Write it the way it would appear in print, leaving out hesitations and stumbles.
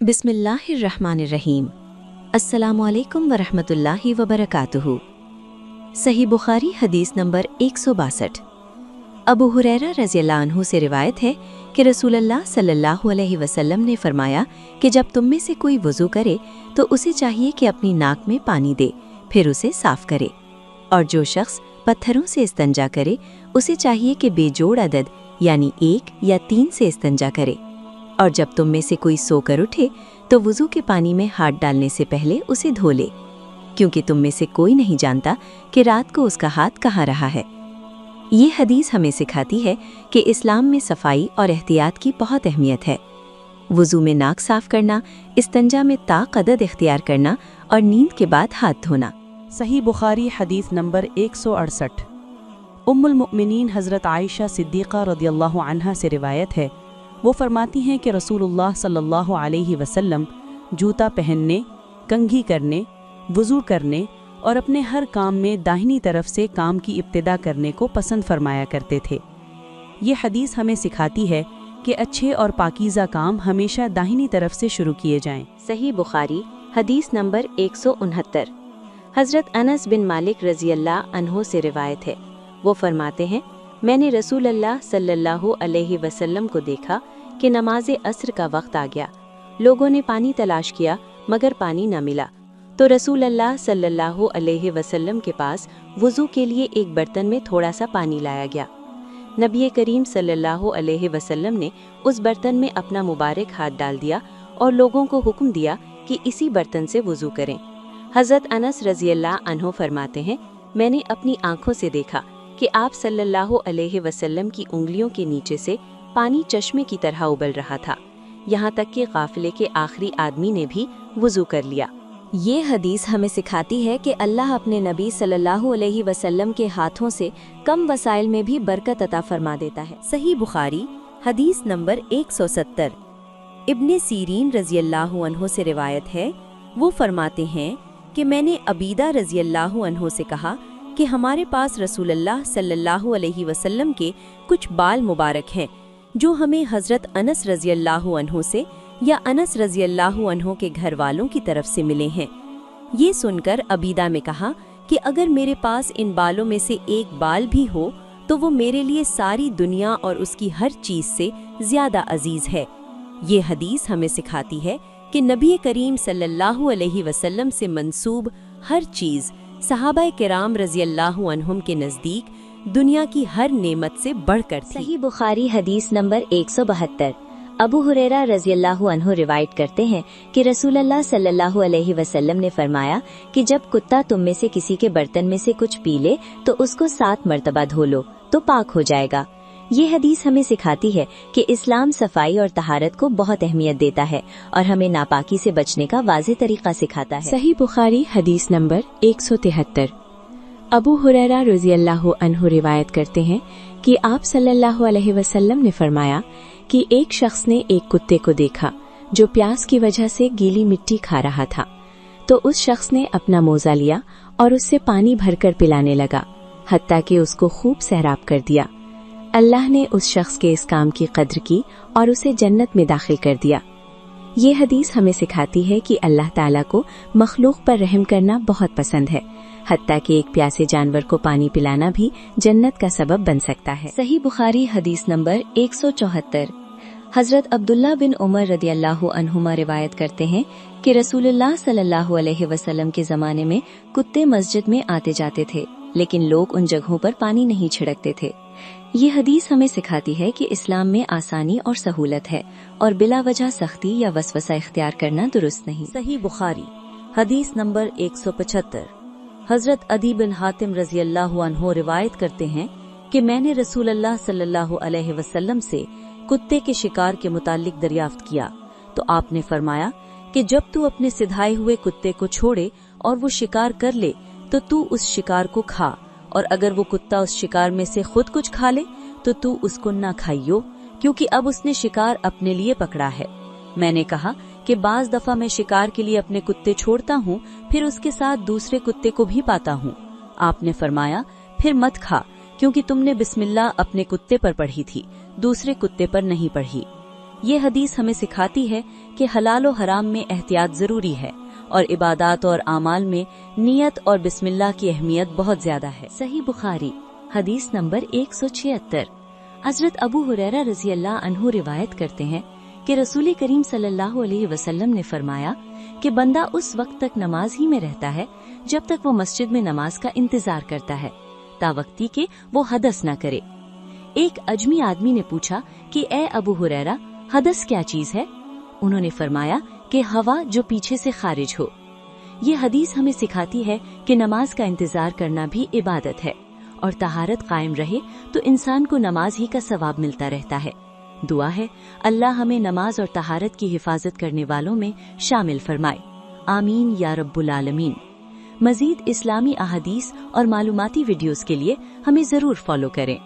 बिस्मिल्लाहिर्रहमानिर्रहीम। अस्सलामु अलैकुम वरहमतुल्लाहि वबरकातुहू। सही बुखारी हदीस नंबर 162। अबू हुरैरा रज़ियल्लाहु अन्हु से रिवायत है कि रसूलुल्लाह सल्लल्लाहु अलैहि वसल्लम ने फरमाया कि जब तुम में से कोई वज़ू करे तो उसे चाहिए कि अपनी नाक में पानी दे, फिर उसे साफ करे। और जो शख्स पत्थरों से इस्तंजा करे उसे चाहिए कि बेजोड़ अदद यानी 1 या 3 से इस्तंजा करे। और जब तुम में से कोई सोकर उठे तो वुज़ू के पानी में हाथ डालने से पहले उसे धो ले, क्योंकि तुम में से कोई नहीं जानता कि रात को उसका हाथ कहाँ रहा है। ये हदीस हमें सिखाती है कि इस्लाम में सफाई और एहतियात की बहुत अहमियत है। वुज़ू में नाक साफ करना, इस्तंजा में ताक़दद इख्तियार करना और नींद के बाद हाथ धोना। सही बुखारी हदीस नंबर 168। उम्मुल मुमिनीन हज़रत आयशा सिद्दीक़ा रज़ियल्लाहु अन्हा से रिवायत है, वो फरमाती हैं कि रसूलुल्लाह सल्लल्लाहु अलैहि वसल्लम जूता पहनने, कंघी करने, वुज़ू करने और अपने हर काम में दाहिनी तरफ से काम की इब्तिदा करने को पसंद फरमाया करते थे। ये हदीस हमें सिखाती है कि अच्छे और पाकीज़ा काम हमेशा दाहिनी तरफ से शुरू किए जाएं। सही बुखारी हदीस नंबर 169। हज़रत अनस बिन मालिक रज़ियल्लाहु अन्हु से रिवायत है, वो फरमाते हैं, मैंने रसूलुल्लाह सल्लल्लाहु अलैहि वसल्लम को देखा कि नमाज अस्र का वक्त आ गया। लोगों ने पानी तलाश किया मगर पानी न मिला, तो रसूलुल्लाह सल्लल्लाहु अलैहि वसल्लम के पास वुज़ू के लिए एक बर्तन में थोड़ा सा पानी लाया गया। नबी करीम सल्लल्लाहु अलैहि वसल्लम ने उस बर्तन में अपना मुबारक हाथ डाल दिया और लोगों को हुक्म दिया कि इसी बर्तन से वुज़ू करें। हज़रत अनस रज़ियल्लाहु अन्हु फरमाते हैं, मैंने अपनी आँखों से देखा कि आप सल्लल्लाहु अलैहि वसल्लम की उंगलियों के नीचे से पानी चश्मे की तरह उबल रहा था, यहाँ तक कि काफिले के आखिरी आदमी ने भी वुज़ू कर लिया। ये हदीस हमें सिखाती है कि अल्लाह अपने नबी सल्लल्लाहु अलैहि वसल्लम के हाथों से कम वसाइल में भी बरकत अता फरमा देता है। सही बुखारी हदीस नंबर 170। इब्ने सीरीन रज़ियल्लाहु अन्हु से रिवायत है, वो फरमाते हैं कि मैंने अबीदा रज़ियल्लाहु अन्हु से कहा कि हमारे पास रसूलुल्लाह सल्लल्लाहु अलैहि वसल्लम के कुछ बाल मुबारक हैं जो हमें हज़रत अनस रज़ियल्लाहु अन्हु से या अनस रज़ियल्लाहु अन्हु के घर वालों की तरफ से मिले हैं। ये सुनकर अबीदा में कहा कि अगर मेरे पास इन बालों में से एक बाल भी हो तो वो मेरे लिए सारी दुनिया और उसकी हर चीज़ से ज़्यादा अजीज़ है। ये हदीस हमें सिखाती है कि नबी करीम सल्लल्लाहु अलैहि वसल्लम से मंसूब हर चीज़ सहाबाए किराम रज़ियल्लाहु अन्हुम के नज़दीक दुनिया की हर नेमत से बढ़कर थी। सही बुखारी हदीस नंबर 172। अबू हुरैरा रज़ियल्लाहु अन्हु रिवायत करते हैं कि रसूलुल्लाह सल्लल्लाहु अलैहि वसल्लम ने फरमाया कि जब कुत्ता तुम में से किसी के बर्तन में से कुछ पी ले तो उसको 7 मरतबा धो लो तो पाक हो जाएगा। ये हदीस हमें सिखाती है कि इस्लाम सफाई और तहारत को बहुत अहमियत देता है और हमें नापाकी से बचने का वाज़ेह तरीका सिखाता है। सही बुखारी हदीस नंबर 173। अबू हुरैरा रज़ियल्लाहु अन्हु रिवायत करते हैं कि आप सल्लल्लाहु अलैहि वसल्लम ने फरमाया कि एक शख्स ने एक कुत्ते को देखा जो प्यास की वजह से गीली मिट्टी खा रहा था, तो उस शख्स ने अपना मोज़ा लिया और उससे पानी भरकर पिलाने लगा, हत्ता कि उसको खूब सहराब कर दिया। अल्लाह ने उस शख्स के इस काम की कद्र की और उसे जन्नत में दाखिल कर दिया। ये हदीस हमें सिखाती है कि अल्लाह ताला को मखलूक पर रहम करना बहुत पसंद है, हत्ता कि एक प्यासे जानवर को पानी पिलाना भी जन्नत का सबब बन सकता है। सही बुखारी हदीस नंबर 174। हज़रत अब्दुल्ला बिन उमर रदियल्लाहु अन्हुमा रिवायत करते हैं कि रसूलुल्लाह सल्लल्लाहु अलैहि वसल्लम के ज़माने में कुत्ते मस्जिद में आते जाते थे, लेकिन लोग उन जगहों पर पानी नहीं छिड़कते थे। ये हदीस हमें सिखाती है कि इस्लाम में आसानी और सहूलत है और बिला वजह सख्ती या वसवसा इख्तियार करना दुरुस्त नहीं। सही बुखारी हदीस नंबर 175। हज़रत अदी बिन हातिम रज़ियल्लाहु अन्हु रिवायत करते हैं कि मैंने रसूलुल्लाह सल्लल्लाहु अलैहि वसल्लम से कुत्ते के शिकार के मुतालिक दरियाफ्त किया, तो आपने फरमाया कि जब तू अपने सिधाए हुए कुत्ते को छोड़े और वो शिकार कर ले तो तू उस शिकार को खा, और अगर वो कुत्ता उस शिकार में से खुद कुछ खा ले तो तू उसको न खाइयो, क्योंकि अब उसने शिकार अपने लिए पकड़ा है। मैंने कहा कि बाज दफा मैं शिकार के लिए अपने कुत्ते छोड़ता हूँ, फिर उसके साथ दूसरे कुत्ते को भी पाता हूँ। आपने फरमाया, फिर मत खा, क्योंकि तुमने बिस्मिल्लाह अपने कुत्ते पर पढ़ी थी, दूसरे कुत्ते पर नहीं पढ़ी। ये हदीस हमें सिखाती है کہ حلال و حرام میں احتیاط ضروری ہے اور عبادات اور اعمال میں نیت اور بسم اللہ کی اہمیت بہت زیادہ ہے۔ صحیح بخاری حدیث نمبر 176۔ حضرت ابو ہریرہ رضی اللہ عنہ روایت کرتے ہیں کہ رسول کریم صلی اللہ علیہ وسلم نے فرمایا کہ بندہ اس وقت تک نماز ہی میں رہتا ہے جب تک وہ مسجد میں نماز کا انتظار کرتا ہے تا وقتی کہ وہ حدث نہ کرے۔ ایک اجمی آدمی نے پوچھا کہ اے ابو ہریرہ، حدث کیا چیز ہے؟ انہوں نے فرمایا کہ ہوا جو پیچھے سے خارج ہو۔ یہ حدیث ہمیں سکھاتی ہے کہ نماز کا انتظار کرنا بھی عبادت ہے اور طہارت قائم رہے تو انسان کو نماز ہی کا ثواب ملتا رہتا ہے۔ دعا ہے اللہ ہمیں نماز اور طہارت کی حفاظت کرنے والوں میں شامل فرمائے، آمین یا رب العالمین۔ مزید اسلامی احادیث اور معلوماتی ویڈیوز کے لیے ہمیں ضرور فالو کریں۔